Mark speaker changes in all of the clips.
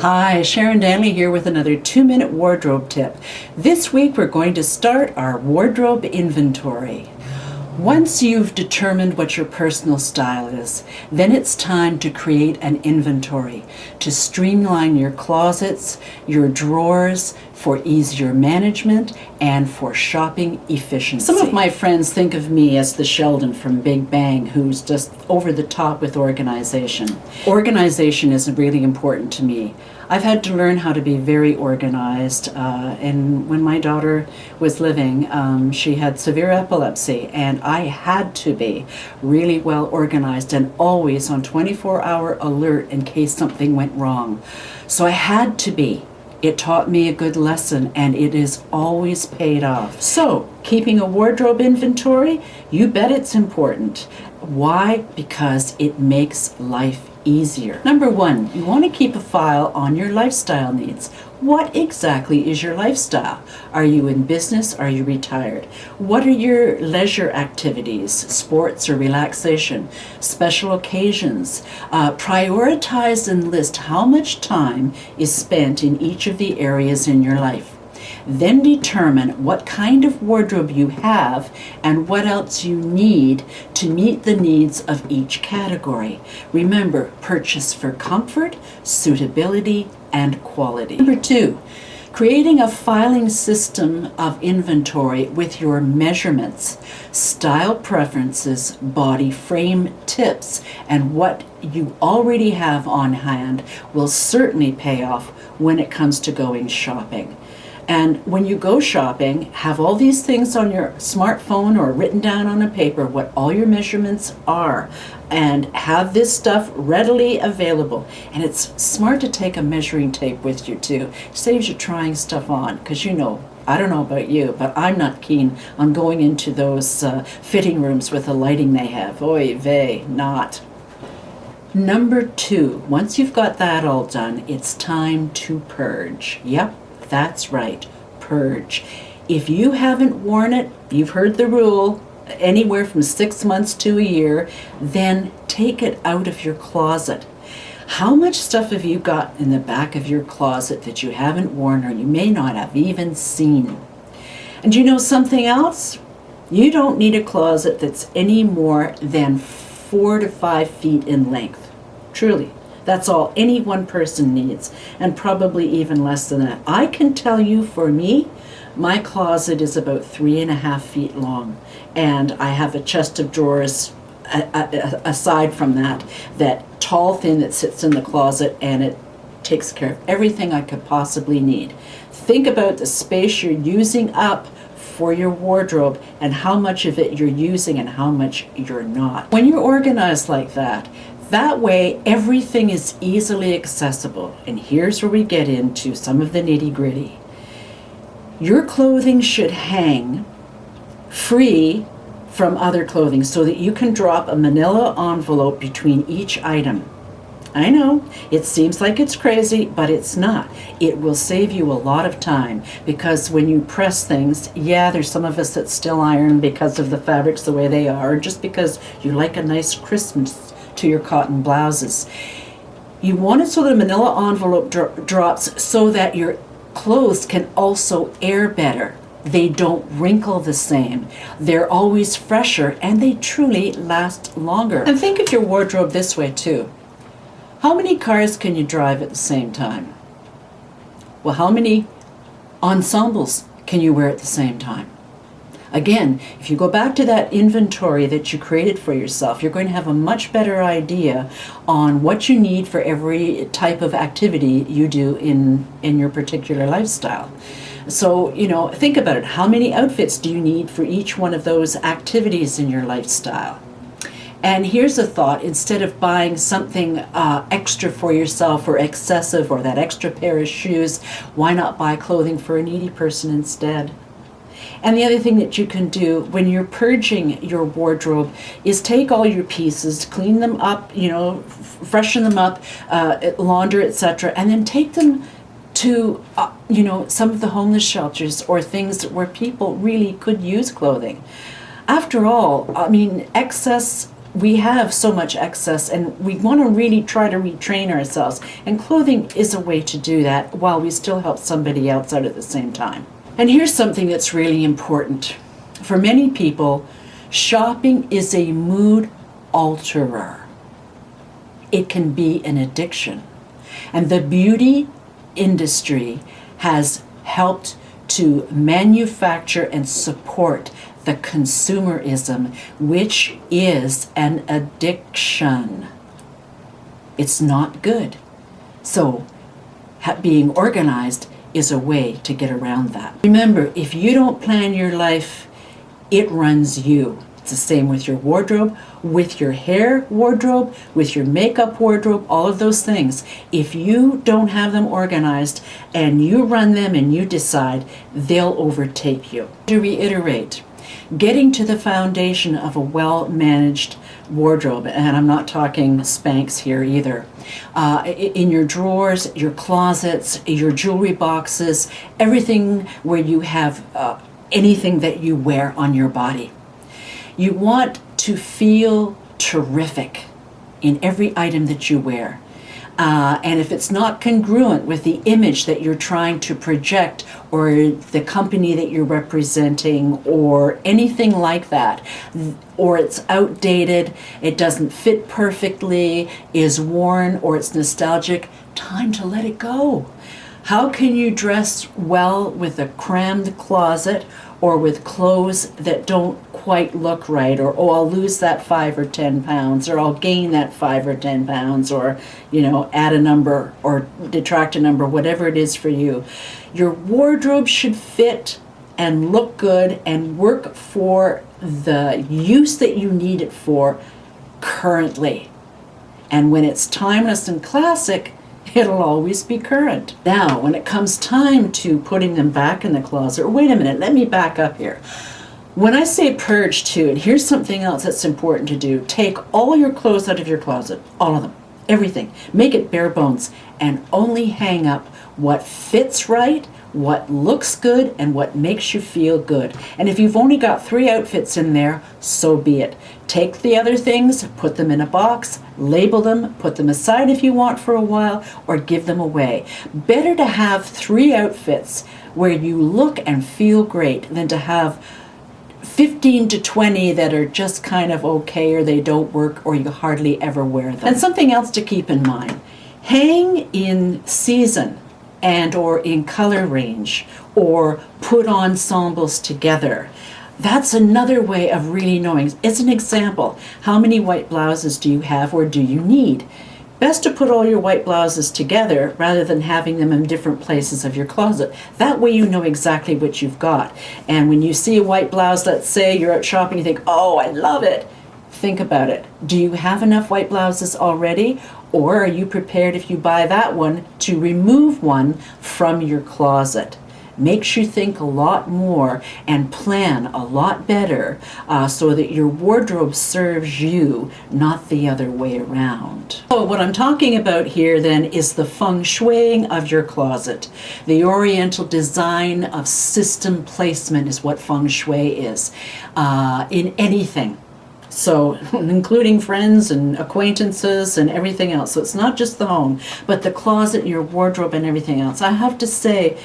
Speaker 1: Hi, Sharon Danley here with another 2-minute wardrobe tip. This week we're going to start our wardrobe inventory. Once you've determined what your personal style is, then it's time to create an inventory to streamline your closets, your drawers, for easier management and for shopping efficiency. Some of my friends think of me as the Sheldon from Big Bang, who's just over the top with organization. Organization is really important to me. I've had to learn how to be very organized, and when my daughter was living, she had severe epilepsy, and I had to be really well organized and always on 24-hour alert in case something went wrong. So I had to be. It taught me a good lesson, and it is always paid off. So, keeping a wardrobe inventory, you bet it's important. Why? Because it makes life easier. Number one, you want to keep a file on your lifestyle needs. What exactly is your lifestyle? Are you in business? Are you retired? What are your leisure activities, sports or relaxation, special occasions? Prioritize and list how much time is spent in each of the areas in your life. Then determine what kind of wardrobe you have and what else you need to meet the needs of each category. Remember, purchase for comfort, suitability, and quality. Number two, creating a filing system of inventory with your measurements, style preferences, body frame tips, and what you already have on hand will certainly pay off when it comes to going shopping. And when you go shopping, have all these things on your smartphone or written down on a paper, what all your measurements are, and have this stuff readily available. And it's smart to take a measuring tape with you too. Saves you trying stuff on, because you know, I don't know about you, but I'm not keen on going into those fitting rooms with the lighting they have. Oy vey, not. Number two, once you've got that all done, it's time to purge. Yep. That's right, purge. If you haven't worn it, you've heard the rule, anywhere from 6 months to a year, then take it out of your closet. How much stuff have you got in the back of your closet that you haven't worn or you may not have even seen? And you know something else? You don't need a closet that's any more than 4 to 5 feet in length. Truly. That's all any one person needs, and probably even less than that. I can tell you, for me, my closet is about 3.5 feet long, and I have a chest of drawers aside from that tall thing that sits in the closet, and it takes care of everything I could possibly need. Think about the space you're using up for your wardrobe and how much of it you're using and how much you're not. When you're organized like that way everything is easily accessible. And here's where we get into some of the nitty-gritty. Your clothing should hang free from other clothing so that you can drop a manila envelope between each item. I know, it seems like it's crazy, but it's not. It will save you a lot of time, because when you press things, yeah, there's some of us that still iron because of the fabrics the way they are, or just because you like a nice crispness to your cotton blouses. You want it so that a manila envelope drops so that your clothes can also air better. They don't wrinkle the same. They're always fresher, and they truly last longer. And think of your wardrobe this way too. How many cars can you drive at the same time? Well, how many ensembles can you wear at the same time? Again, if you go back to that inventory that you created for yourself, you're going to have a much better idea on what you need for every type of activity you do in your particular lifestyle. So, you know, think about it. How many outfits do you need for each one of those activities in your lifestyle? And here's a thought: instead of buying something extra for yourself or excessive, or that extra pair of shoes, why not buy clothing for a needy person instead? And the other thing that you can do when you're purging your wardrobe is take all your pieces, clean them up, you know, freshen them up, launder, etc., and then take them to, you know, some of the homeless shelters or things where people really could use clothing. After all, I mean, excess we have so much excess, and we want to really try to retrain ourselves. And clothing is a way to do that while we still help somebody else out at the same time. And here's something that's really important. For many people, shopping is a mood alterer. It can be an addiction. And the beauty industry has helped to manufacture and support the consumerism, which is an addiction. It's not good. So being organized is a way to get around that. Remember, if you don't plan your life, it runs you. It's the same with your wardrobe, with your hair wardrobe, with your makeup wardrobe, all of those things. If you don't have them organized and you run them and you decide, they'll overtake you. To reiterate, getting to the foundation of a well-managed wardrobe, and I'm not talking Spanx here either, in your drawers, your closets, your jewelry boxes, everything where you have anything that you wear on your body. You want to feel terrific in every item that you wear. And if it's not congruent with the image that you're trying to project, or the company that you're representing, or anything like that, or it's outdated, it doesn't fit perfectly, is worn, or it's nostalgic, time to let it go. How can you dress well with a crammed closet, or with clothes that don't quite look right, or, oh, I'll lose that 5 or 10 pounds, or I'll gain that 5 or 10 pounds, or, add a number or detract a number, whatever it is for you. Your wardrobe should fit and look good and work for the use that you need it for currently. And when it's timeless and classic, it'll always be current. Now, when it comes time to putting them back in the closet, or wait a minute, let me back up here. When I say purge too, and here's something else that's important to do, take all your clothes out of your closet, all of them, everything. Make it bare bones, and only hang up what fits right, what looks good, and what makes you feel good. And if you've only got 3 outfits in there, so be it. Take the other things, put them in a box, label them, put them aside if you want for a while, or give them away. Better to have 3 outfits where you look and feel great than to have 15 to 20 that are just kind of okay, or they don't work, or you hardly ever wear them. And something else to keep in mind, hang in season and or in color range, or put ensembles together. That's another way of really knowing. As an example, how many white blouses do you have, or do you need? Best to put all your white blouses together rather than having them in different places of your closet. That way you know exactly what you've got. And when you see a white blouse, let's say you're out shopping, you think, oh, I love it. Think about it. Do you have enough white blouses already? Or are you prepared, if you buy that one, to remove one from your closet? Makes you think a lot more and plan a lot better, so that your wardrobe serves you, not the other way around. So what I'm talking about here then is the feng shuiing of your closet. The oriental design of system placement is what feng shui is in anything. So, including friends and acquaintances and everything else. So it's not just the home, but the closet, your wardrobe, and everything else. I have to say,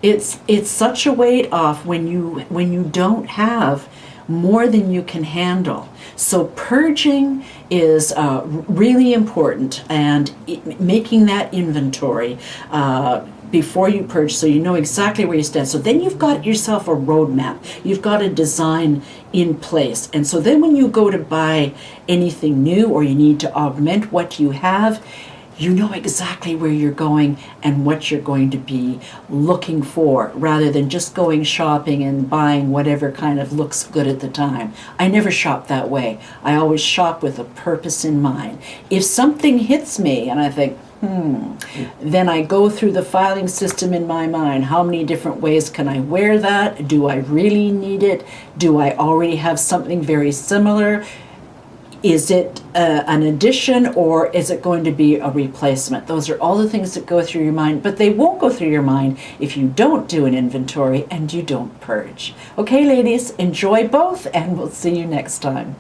Speaker 1: it's such a weight off when you don't have more than you can handle. So purging is really important, and making that inventory before you purge, so you know exactly where you stand. So then you've got yourself a roadmap. You've got a design in place. And so then when you go to buy anything new, or you need to augment what you have, you know exactly where you're going and what you're going to be looking for, rather than just going shopping and buying whatever kind of looks good at the time. I never shop that way. I always shop with a purpose in mind. If something hits me and I think, then I go through the filing system in my mind. How many different ways can I wear that? Do I really need it? Do I already have something very similar? Is it an addition, or is it going to be a replacement? Those are all the things that go through your mind, but they won't go through your mind if you don't do an inventory and you don't purge. Okay, ladies, enjoy both, and we'll see you next time.